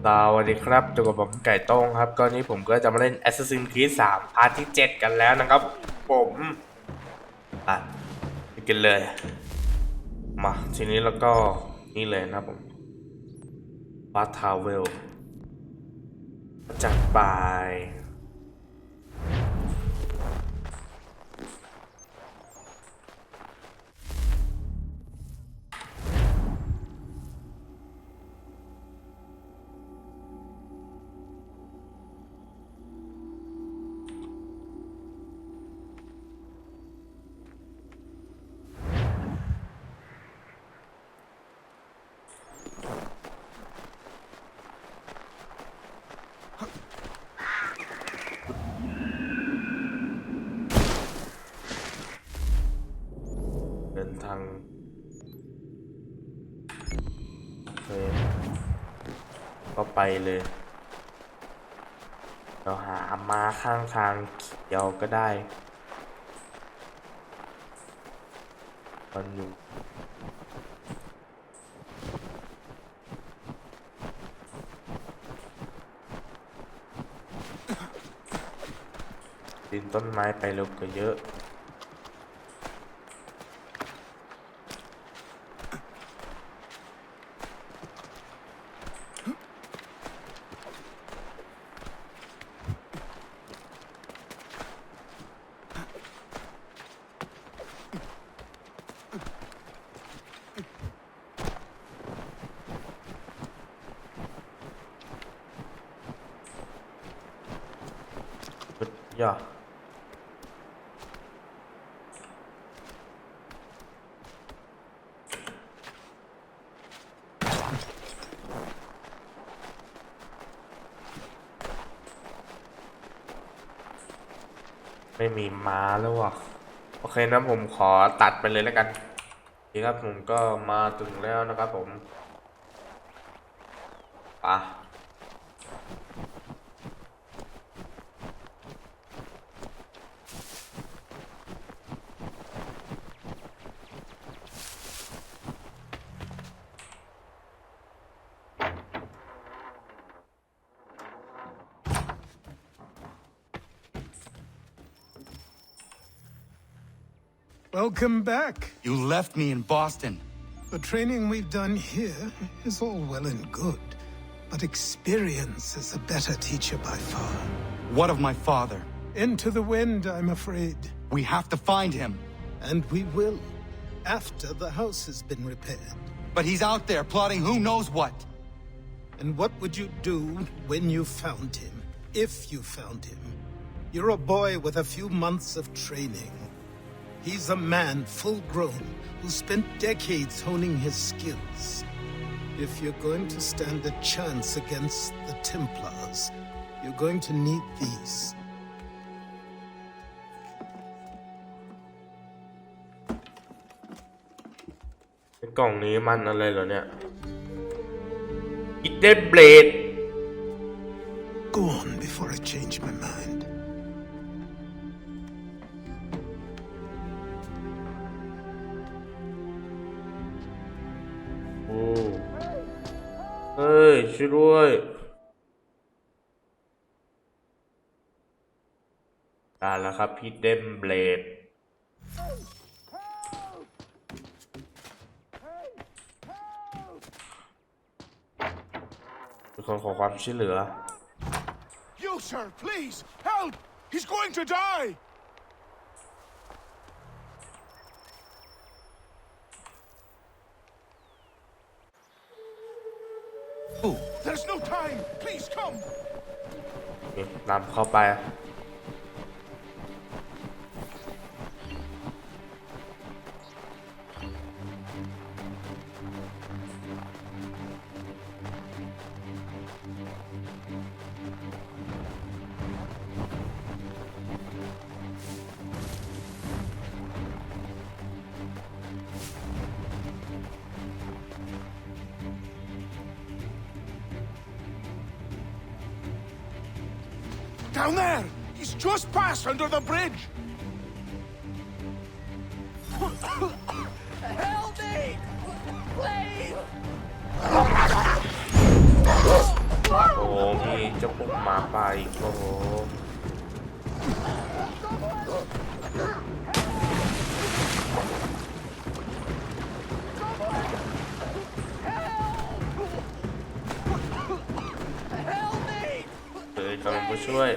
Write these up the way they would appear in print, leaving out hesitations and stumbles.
สวัสดีครับอยู่กับผมไก่โต้งครับก็นี้ผมก็จะมาเล่น Assassin's Creed 3พาร์ทที่7กันแล้วนะครับผมอ่ะไปกันเลยมาทีนี้แล้วก็นี่เลยนะผมบาทาวเวลจัดไปเดินทางโอเคก็ไปเลยเราหาม้าข้างทางเขียวก็ได้ตอนอยู่ดินต้นไม้ไปเร็วกว่าเยอะย่อไม่มีม้าแล้วว่ะโอเคนะผมขอตัดไปเลยแล้วกันนี่ครับผมก็มาถึงแล้วนะครับผมป่ะWelcome back. You left me in Boston. The training we've done here is all well and good, but experience is a better teacher by far. What of my father? Into the wind, I'm afraid. We have to find him. And we will, after the house has been repaired. But he's out there plotting who knows what. And what would you do when you found him? If you found him? You're a boy with a few months of training. He's a man full grown who spent decades honing his skills. If you're going to stand a chance against the Templars, you're going to need these. ในกล่องนี้มันอะไรเหรอเนี่ย Hidden Blade Go on before I change my mind. โอ้เฮ้ยช่วยด้วยได้แล้วครับ Hidden Blade เป็นคนขอความช่วยเหลือ You, sir, please, help! He's going to die! Who? There's no time! Please come! นำเข้าไปDown there! He's just passed under the bridge! Help me! Please! โอ้หมาป่าอีกโอ้โหเฮ้ยกำลังมาช่วย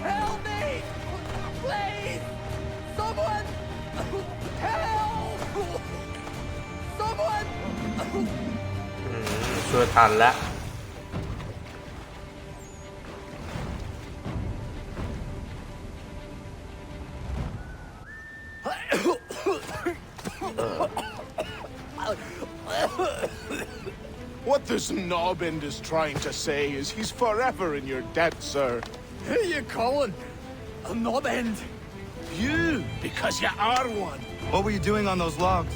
Help me! Please! Someone! Help! Someone! ช่วยทันแล้ว What this knobend is trying to say is he's forever in your debt, sir. Who are you calling? A knob end? You, because you are one. What were you doing on those logs?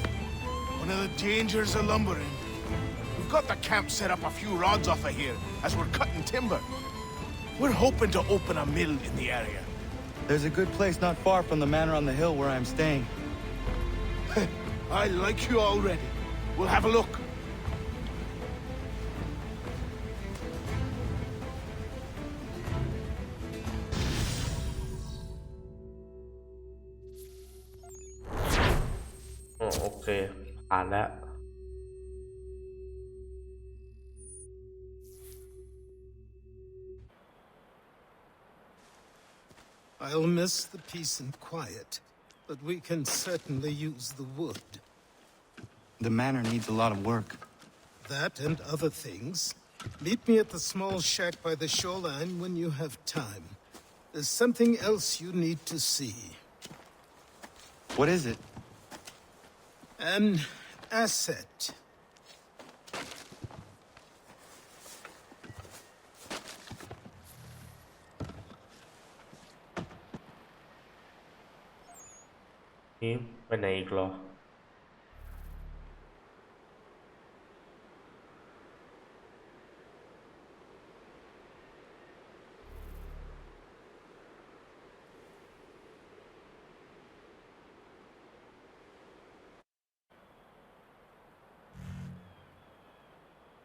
One of the dangers of lumbering. We've got the camp set up a few rods off of here as we're cutting timber. We're hoping to open a mill in the area. There's a good place not far from the manor on the hill where I'm staying. I like you already. We'll have a look. Oh, โอเคผ่านแล้ว I'll miss the peace and quiet, but we can certainly use the wood. The manor needs a lot of work. That and other things. Meet me at the small shack by the shoreline when you have time. There's something else you need to see. What is it? An asset.นี่ไปไหนอีกเหรอ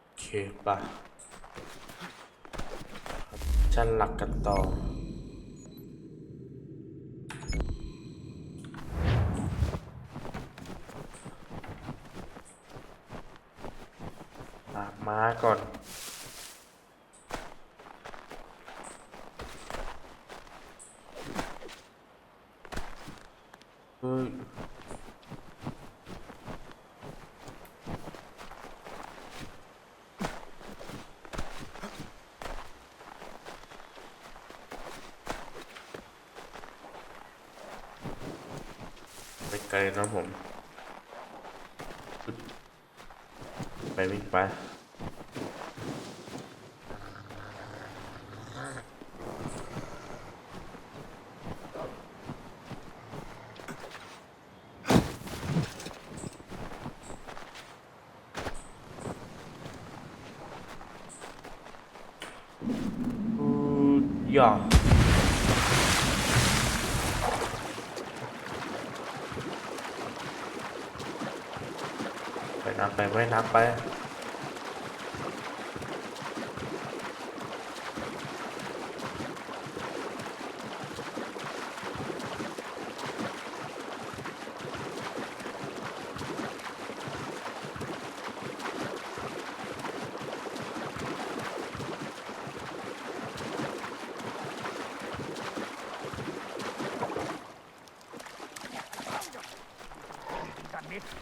โอเคป่ะชั้นหลักกันต่อ ม้าก่อนเฮ้ยไปไกลนะผมไปวิ่งไปย่อไปนับไปไว้นับไป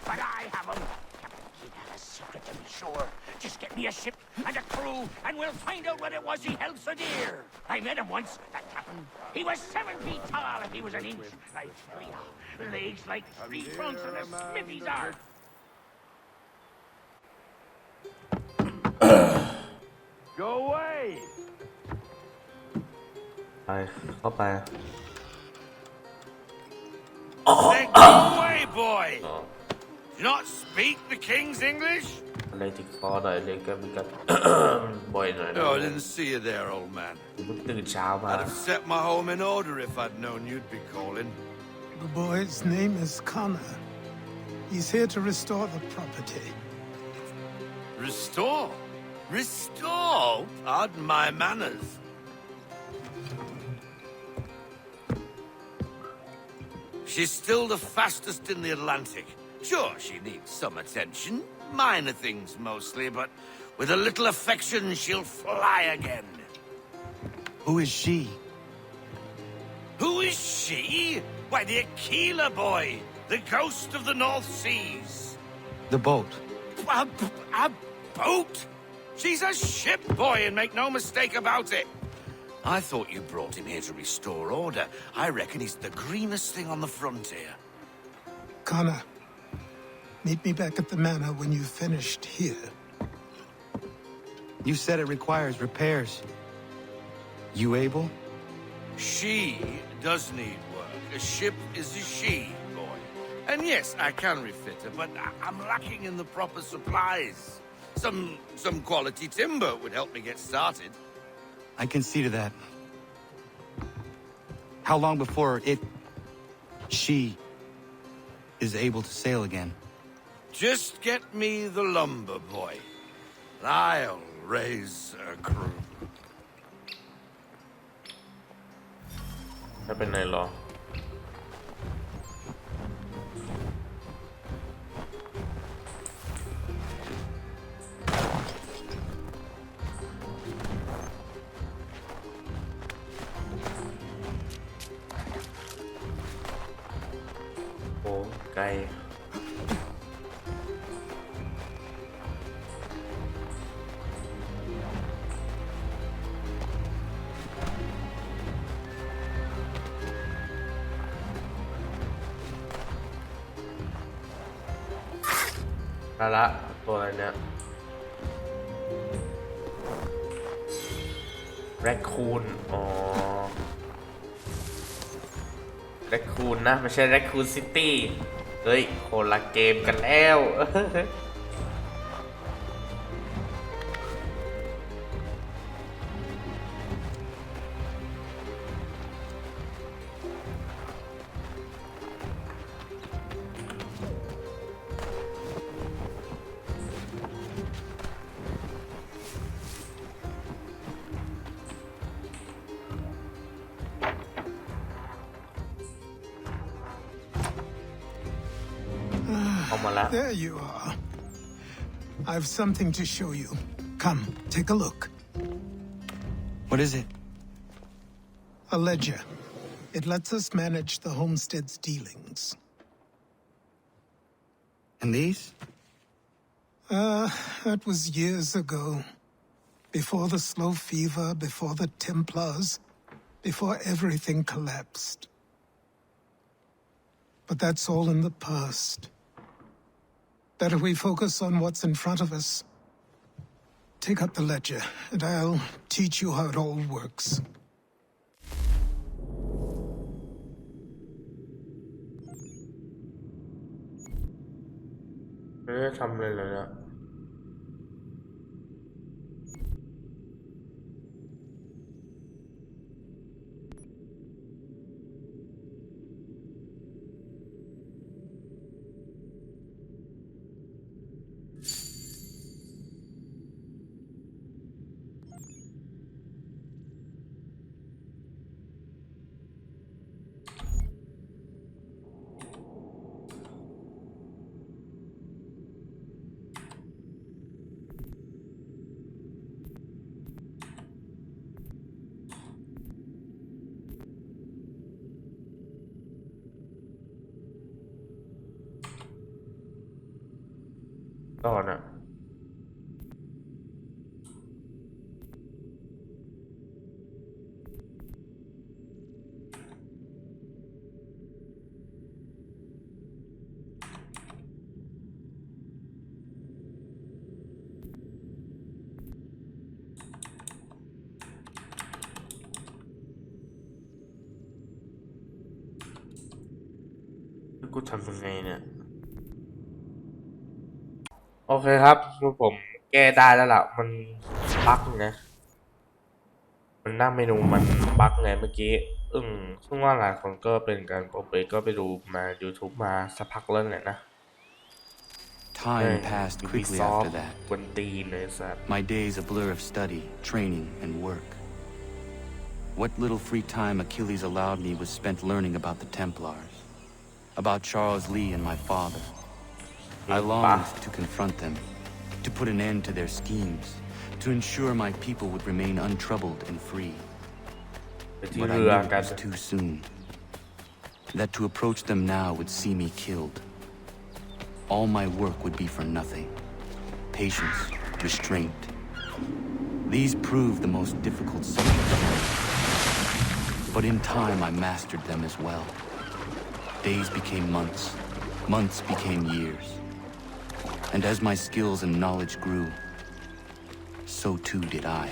But I have them. He'd have a secret to be sure. Just get me a ship and a crew, and we'll find out what it was he held so dear. I met him once, that captain. He was 7 feet tall if he was an inch. I tell ya, legs like 3 trunks and a smithy's are. ไปเข้าไป Then go away, boy. Do you not speak the king's English? อะไรที่คอหน่อยเลยก็มีการ บ่อยหน่อยนะ No, I didn't see you there, old man. ผมเพิ่งตื่นเช้ามา I'd have set my home in order if I'd known you'd be calling. The boy's name is Connor. He's here to restore the property. Restore? Restore? Pardon my manners. She's still the fastest in the Atlantic. Sure, she needs some attention. Minor things mostly, but with a little affection, she'll fly again. Who is she? Who is she? Why, the Aquila boy, the ghost of the North Seas. The boat. A boat? She's a ship, boy, and make no mistake about it. I thought you brought him here to restore order. I reckon he's the greenest thing on the frontier. Connor, meet me back at the manor when you've finished here. You said it requires repairs. You able? She does need work. A ship is a she, boy. And yes, I can refit her, but I'm lacking in the proper supplies. Some quality timber would help me get started. I can see to that. How long before she is able to sail again? Just get me the lumber, boy. I'll raise a crew. ถ้าเป็นไงหรอ โอ้ไกล ละตัวอะไรเนี่ยแรคคูนอ๋อแรคคูนนะไม่ใช่แรคคูนซิตี้เฮ้ยคนละเกมกันแล้ว There you are. I've something to show you. Come, take a look. What is it? A ledger. It lets us manage the homestead's dealings. And these? That was years ago. Before the slow fever, before the Templars, before everything collapsed. But that's all in the past. Better we focus on what's in front of us. Take up the ledger, and I'll teach you how it all works. ไม่ได้ทำเลยเลยเนี่ยต่อน่ะ กูทำยังไงเนี่ยโอเคครับคือผมแก้ได้แล้วล่ะมันบั๊กนะมันหน้าเมนูมันบั๊กไงเมื่อกี้ซึ่งว่าหลายคนก็เป็นกันผมเองก็ไปดูมา YouTube มาสักพักแล้วแหละนะ Time passed quickly after that. กวนตีนเลยสัตว์ My days a blur of study, training, and work. What little free time Achilles allowed me was spent learning about the Templars, about Charles Lee and my father. I longed to confront them, to put an end to their schemes, to ensure my people would remain untroubled and free. ไปที่ But I เรือ knew it กัน was too soon. That to approach them now would see me killed. All my work would be for nothing. Patience, restraint. These proved the most difficult subjects. But in time, I mastered them as well. Days became months. Months became years. And as my skills and knowledge grew, so too did I.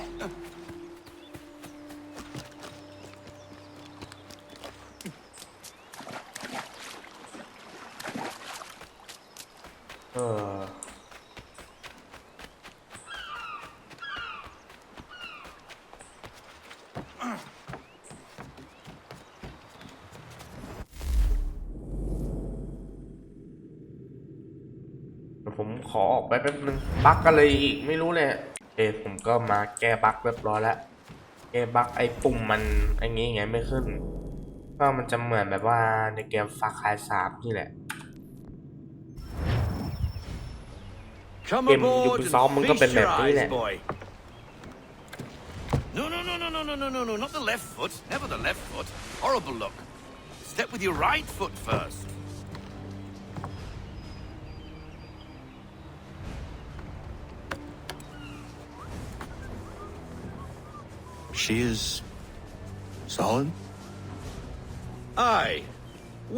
ผมขอออกไปแป๊บนึงบั๊กกันเลยอีกไม่รู้เลยผมก็มาแก้บั๊กเรียบร้อยแล้วแก้บั๊กไอ้ปุ่มมันไอ้งี้ไงไม่ขึ้นก็มันจะเหมือนแบบว่าในเกมฟาคาย3นี่แหละ Come เกม aboard Ubisoft มัน and ก็เป็น feast แบ your บนี้แหละ eyes, boy. No, not the left foot. Never the left foot. Horrible look. Step with your right foot first. She is solid? Aye.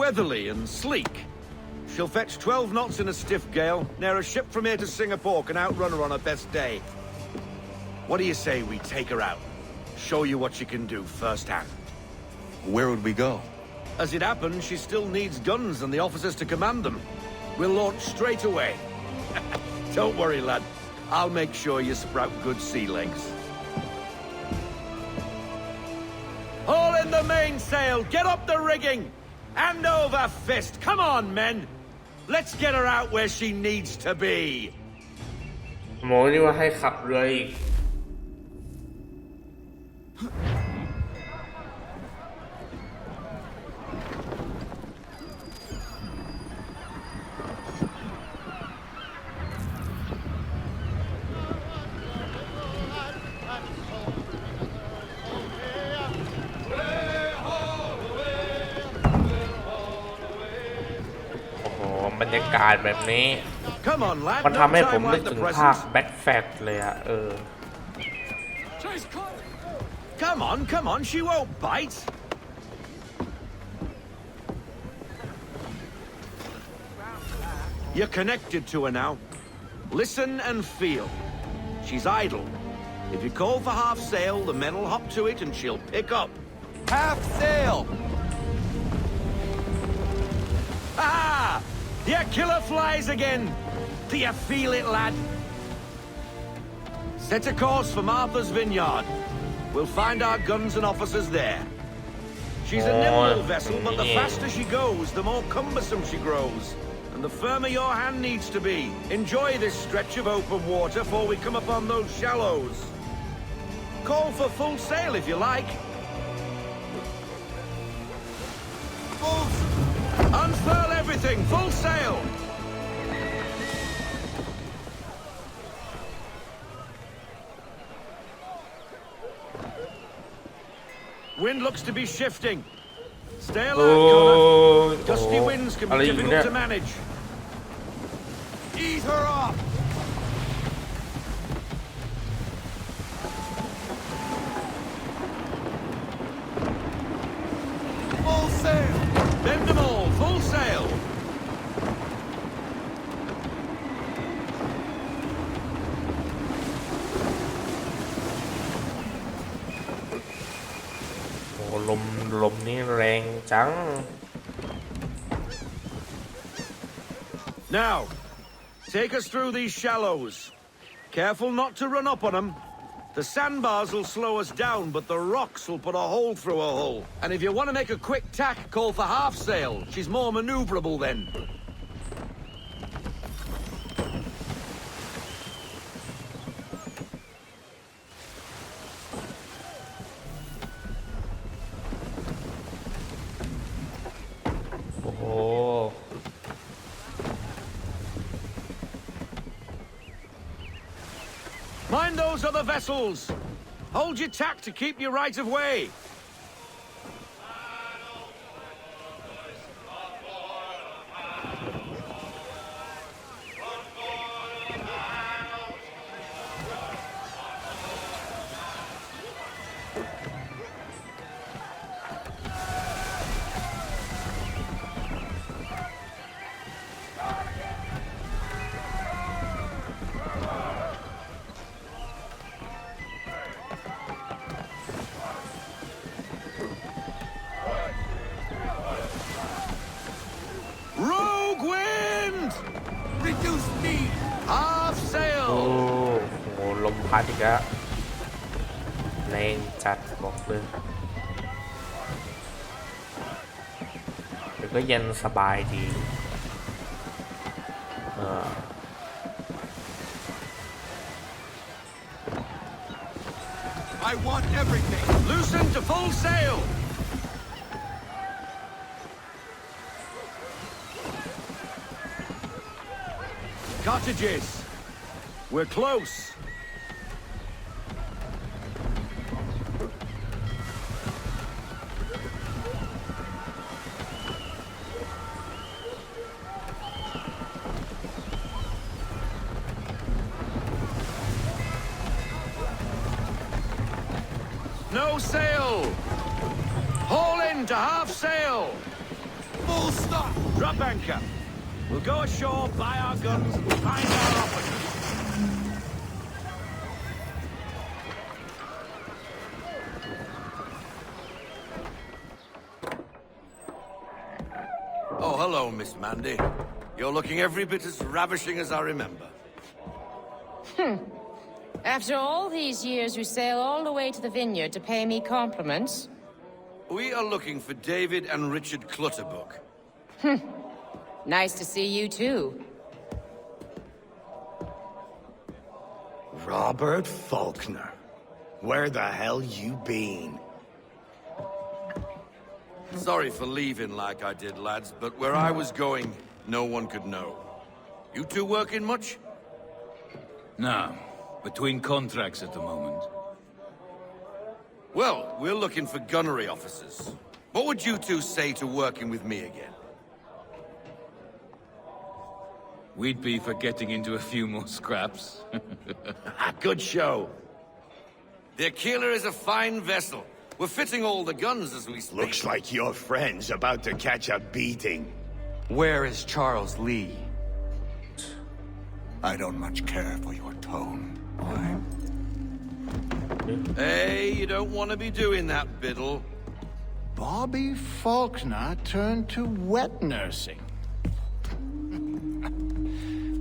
Weatherly and sleek. She'll fetch 12 knots in a stiff gale, ne'er a ship from here to Singapore can outrun her on her best day. What do you say we take her out? Show you what she can do firsthand. Where would we go? As it happens, she still needs guns and the officers to command them. We'll launch straight away. Don't worry, lad. I'll make sure you sprout good sea legs. All in the mainsail! Get up the rigging! Hand over fist! Come on, men! Let's get her out where she needs to be! หมอนี่ว่าให้ขับเรืออีก โอ้โหบรรยากาศแบบนี้ Come on, lad. มัน No ทำให้ผม time นึก like the ถึงภาค present. แบ็คแฟตเลยอะCome on. She won't bite. You're connected to her now. Listen and feel. She's idle. If you call for half sail, the men will hop to it and she'll pick up. Half sail! Ah! The killer flies again. Do you feel it, lad? Set a course for Martha's Vineyard. We'll find our guns and officers there. She's a nimble vessel, but the faster she goes, the more cumbersome she grows. And the firmer your hand needs to be. Enjoy this stretch of open water before we come upon those shallows. Call for full sail if you like. Unfurl everything, full sail! Wind looks to be shifting. Stay alert, โอ้ Connor. Gusty winds can อะไร be อยู่ difficult เนี่ย to manage. Ease her off! Full sail! Bend them all, full sail! โอ้ลมนี่แรงจัง Now, take us through these shallows. Careful not to run up on them. The sandbars will slow us down, but the rocks will put a hole through a hull. And if you want to make a quick tack, call for half sail. She's more maneuverable then. Oh. Mind those other vessels! Hold your tack to keep your right of way! Rogue wind! Reduce speed! Half โอ้ sail! โหลมพัดอีกแล้วแรงจัดบอกเลยแต่ก็เย็นสบายดีI want everything! Loosen to full sail! Cottages! We're close! No sail! Haul in to half sail! Full stop! Drop anchor! We'll go ashore, buy our guns, and find our officers. Oh, hello, Miss Mandy. You're looking every bit as ravishing as I remember. After all these years, you sail all the way to the vineyard to pay me compliments? We are looking for David and Richard Clutterbuck. Nice to see you, too. Robert Faulkner. Where the hell you been? Sorry for leaving like I did, lads, but where I was going, no one could know. You two working much? No. Between contracts at the moment. Well, we're looking for gunnery officers. What would you two say to working with me again? We'd be for getting into a few more scraps. Good show. The Aquila is a fine vessel. We're fitting all the guns as we speak. Looks like your friend's about to catch a beating. Where is Charles Lee? I don't much care for your tone. Hey, you don't want to be doing that, Biddle. Bobby Faulkner turned to wet nursing.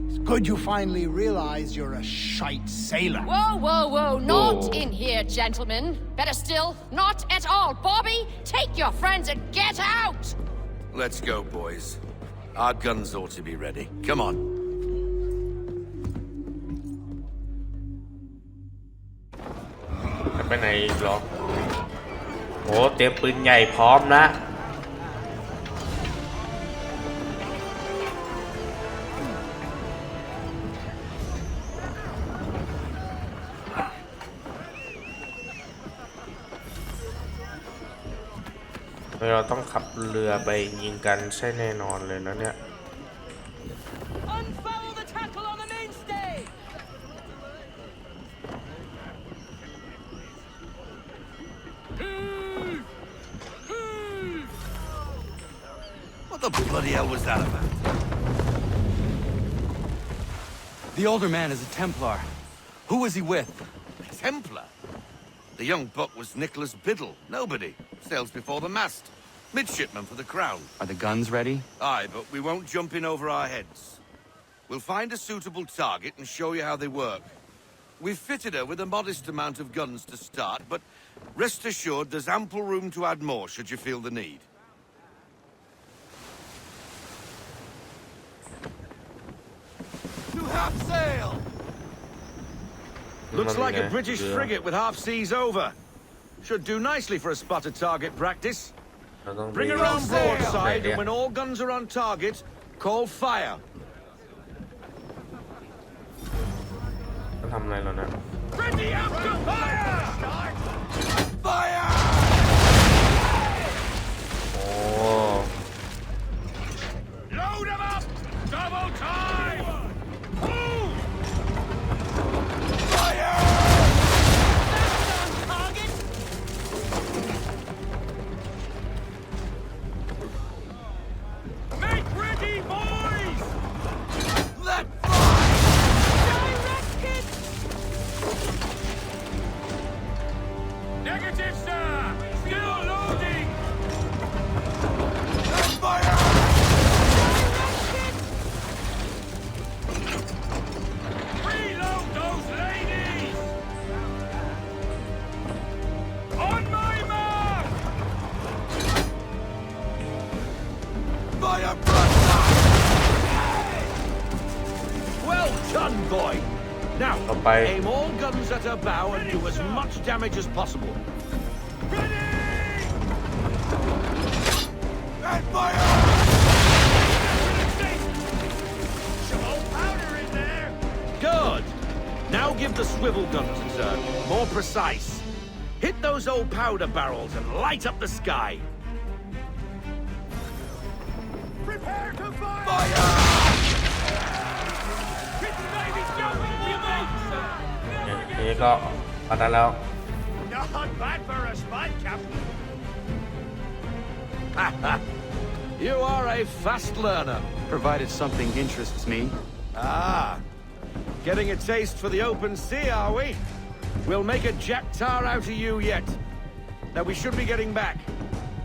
It's good you finally realize you're a shite sailor. Whoa, whoa, whoa, not Whoa. in here, gentlemen. Better still, not at all. Bobby, take your friends and get out! Let's go, boys. Our guns ought to be ready. Come on. ไปไหนอีกเหรอโอ้เตรียมปืนใหญ่พร้อมนะเราต้องขับเรือไปยิงกันใช่แน่นอนเลยนะเนี่ย Unfoul the tackle on the mainstay! What the bloody hell was that about? The older man is a Templar. Who was he with? Templar? The young buck was Nicholas Biddle. Nobody. Sails before the mast. Midshipman for the Crown. Are the guns ready? Aye, but we won't jump in over our heads. We'll find a suitable target and show you how they work. We've fitted her with a modest amount of guns to start, but rest assured there's ample room to add more should you feel the need. To half sail! Looks like a นั่นไง British เรือ frigate with half seas over. Should do nicely for a spotted target practice. เราต้อง Bring her ไป on broadside, เนี่ย and when all guns are on target, call fire. ต้องทำอะไรแล้วนะ Ready up to fire! Start! Fire! โอ้ Load them up! Double time! Move! Fire! Target! Make ready, boys! Let fly! Directed! Negative, sir! Still loading! Let fire! Reload those ladies! On my mark! Fire broadside! Well done, boy. Now, Bye-bye. aim all guns at her bow and do as much damage as possible. Ready! And fire! Some old powder in there! Good. Now give the swivel guns a turn. More precise. Hit those old powder barrels and light up the sky. Prepare to fire! Fire! Hit the baby jumping you mate, sir! เนี่ยทีนี้ก็ปัดได้แล้ว Not bad for a spot, Captain. You are a fast learner. Provided something interests me. Ah. Getting a taste for the open sea, are we? We'll make a jack tar out of you yet. Now we should be getting back.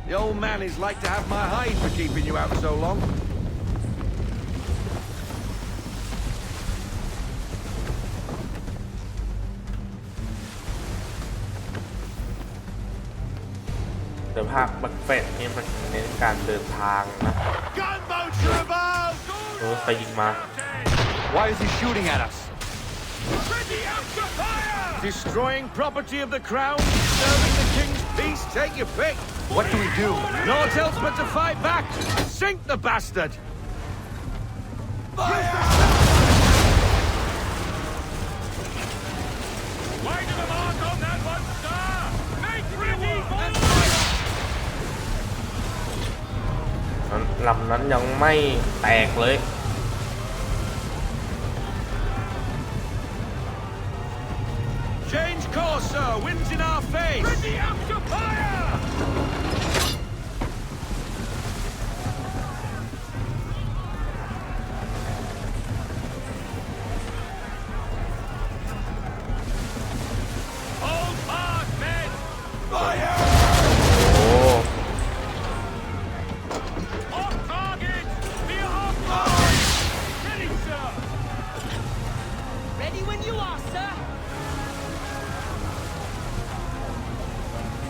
The old man is like to have my hide for keeping you out so long. แต่ภาคบักเฟตนี่มันเน้นการเดินทางนะ Gunboats are about! ไปยิงมา Why is he shooting at us? Ready up to fire! Destroying property of the crown, disturbing the king's peace, take your pick. What do we do? Naught else but to fight back. Sink the bastard. Wide of the mark on that one, sir! Make ready, boys! ลำนั้นยังไม่แตกเลย Change course, sir. Wind's in our face. Ready up to fire! Hold fast, men! Fire! โอ้ Off target! Be off target! Ready, sir! Ready when you are, sir.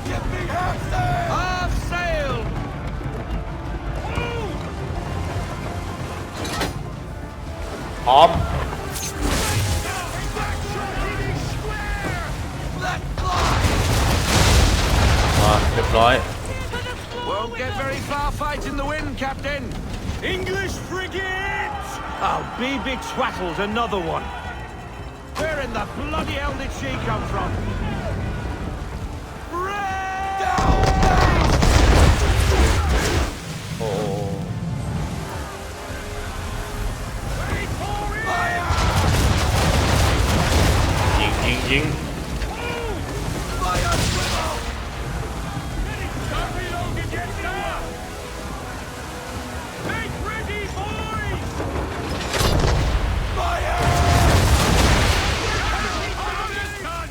Get me half sail! Half sail. Move! พร้อม Let fly! เรียบร้อย Won't get very far fighting the wind, Captain. English frigate! Oh, BB Twattle's another one. Where in the bloody hell did she come from? Down, โอ้ Wait for it! fire! ยิง Fire swivel! Start reloading, yes, sir! Make ready, boys! Fire! Gun!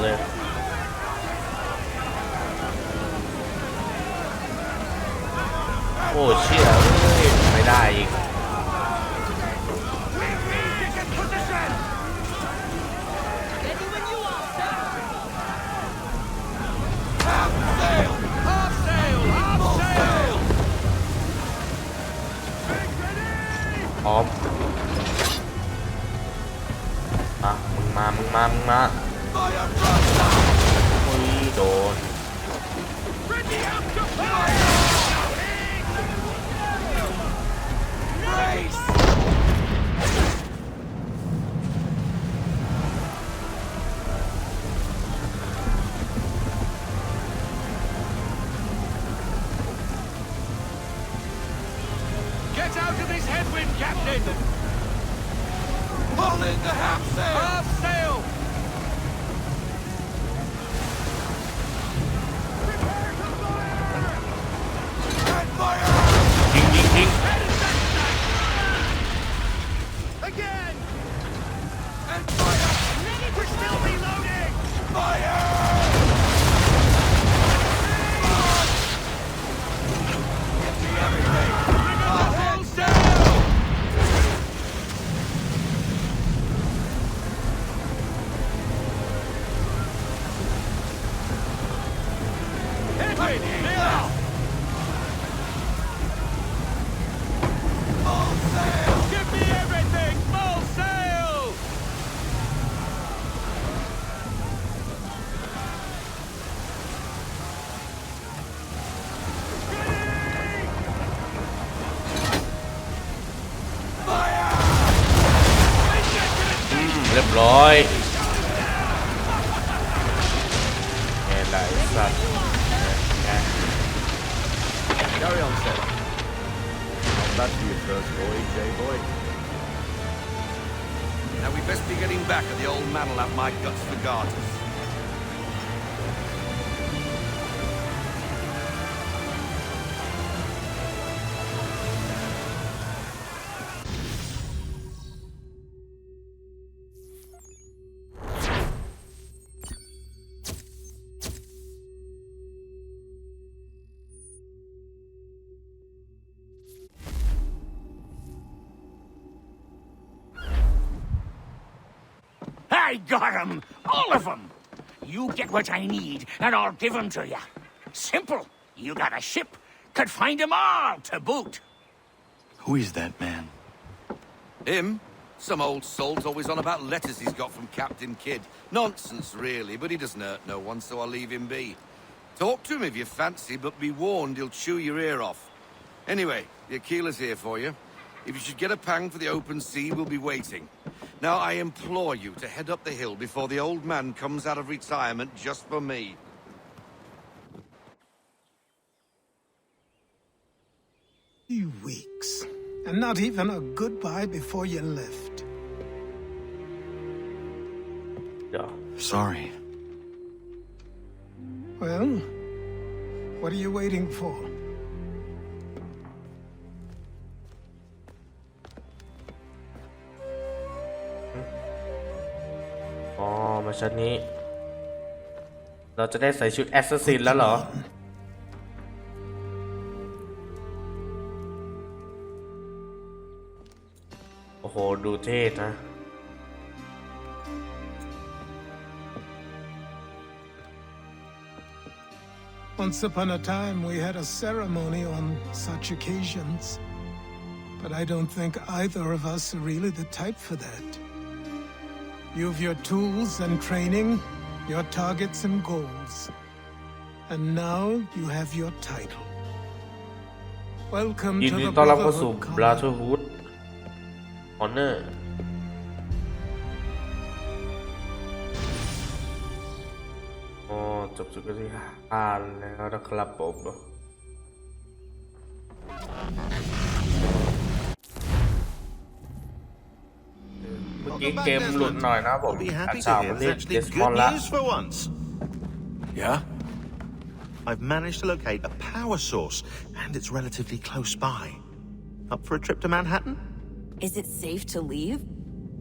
เลย โอ้เชี่ยไม่ได้อีก พร้อมมึงมาอุ้ยโดนGet out of this headwind, Captain! Pull in the half sail! Half sail! And fire! ยิง Again! And fire! We're still reloading! Fire! Give me everything! Full sail! Headwind, clear! Full sail! Give me everything! Full sail! Fire! เรียบร้อยไงล่ะไอ้สัตว์ไง Carry on, sir. Back to your first voyage, boy. Now we best be getting back, or the old man'll have my guts for garters. I got 'em! All of 'em! You get what I need, and I'll give 'em to you. Simple. You got a ship. Could find 'em all to boot. Who is that man? Him? Some old salt always on about letters he's got from Captain Kidd. Nonsense, really, but he doesn't hurt no one, so I'll leave him be. Talk to him if you fancy, but be warned he'll chew your ear off. Anyway, the Aquila's here for you. If you should get a pang for the open sea, we'll be waiting. Now, I implore you to head up the hill before the old man comes out of retirement just for me. 3 weeks, and not even a goodbye before you left. เดี๋ยว Sorry. Well, what are you waiting for?อ๋อมาชั้นนี้ เราจะได้ใส่ชุดแอสซัสซินแล้วเหรอ โอ้โห ดูเท่นะ Once upon a time, we had a ceremony on such occasions. But I don't think either of us are really the type for that. You've your tools and training, your targets and goals. And now you have your title. Welcome ยิน to ดี the ต้อนรับเข้าสู่ Brotherhood. Brotherhood Honor อ๋อจบจุดที่5แล้วนะครับผมเมื่อกี้เกมหลุดหน่อยนะผม I'll be อา happy จาร to ย์ hear มัน there's นี่ actually เดสมอน good ละ news for once. Yeah? I've managed to locate a power source, and it's relatively close by. Up for a trip to Manhattan? Is it safe to leave?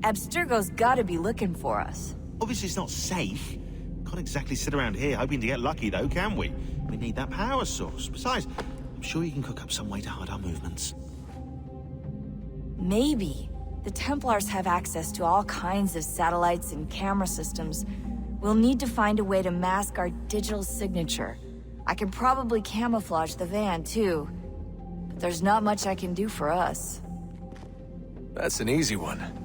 Abstergo's gotta be looking for us. Obviously, it's not safe. Can't exactly sit around here hoping to get lucky, though, can we? We need that power source. Besides, I'm sure you can cook up some way to hide our movements. Maybe. The Templars have access to all kinds of satellites and camera systems. We'll need to find a way to mask our digital signature. I can probably camouflage the van, too. But there's not much I can do for us. That's an easy one.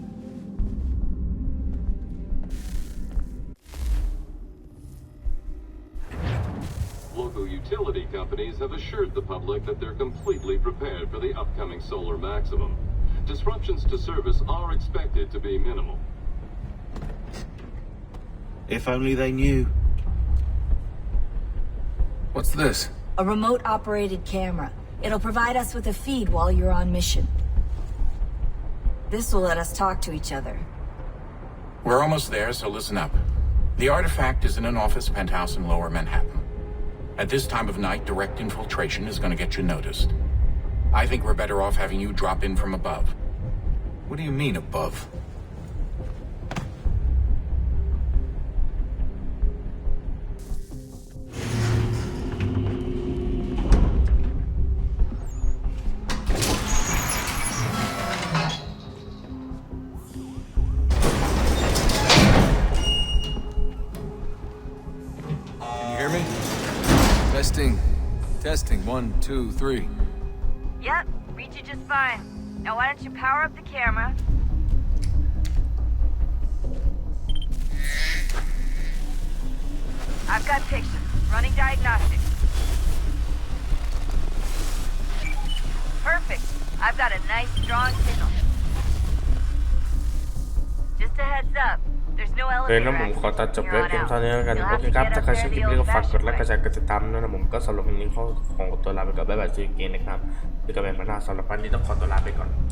Local utility companies have assured the public that they're completely prepared for the upcoming solar maximum. Disruptions to service are expected to be minimal. If only they knew. What's this? A remote-operated camera. It'll provide us with a feed while you're on mission. This will let us talk to each other. We're almost there, so listen up. The artifact is in an office penthouse in Lower Manhattan. At this time of night, direct infiltration is going to get you noticed. I think we're better off having you drop in from above. What do you mean, above? Can you hear me? Testing. Testing. 1, 2, 3. Yep, read you just fine. Now why don't you power up the camera? I've got pictures. Running diagnostics. Perfect. I've got a nice, strong signal. Just a heads up. There's no โอเค elevator นะผมขอตัดจบ access ไว้ from เพียง here เท่า on นี้แล้วกัน out. โอเค You'll ครับ have to ถ้า get ใคร up ชอบ there คลิป the นี้ก็ฝากกด old-fashioned ไลค์ way. กดแชร์กดติดตามด้วยนะผมก็สำหรับวันนี้ของตัวลาไปก่อนบ๊ายบายซีเกนนะครับที่กระแบนมาหน้าสำหรับวันนี้ต้องขอตัวลาไปก่อน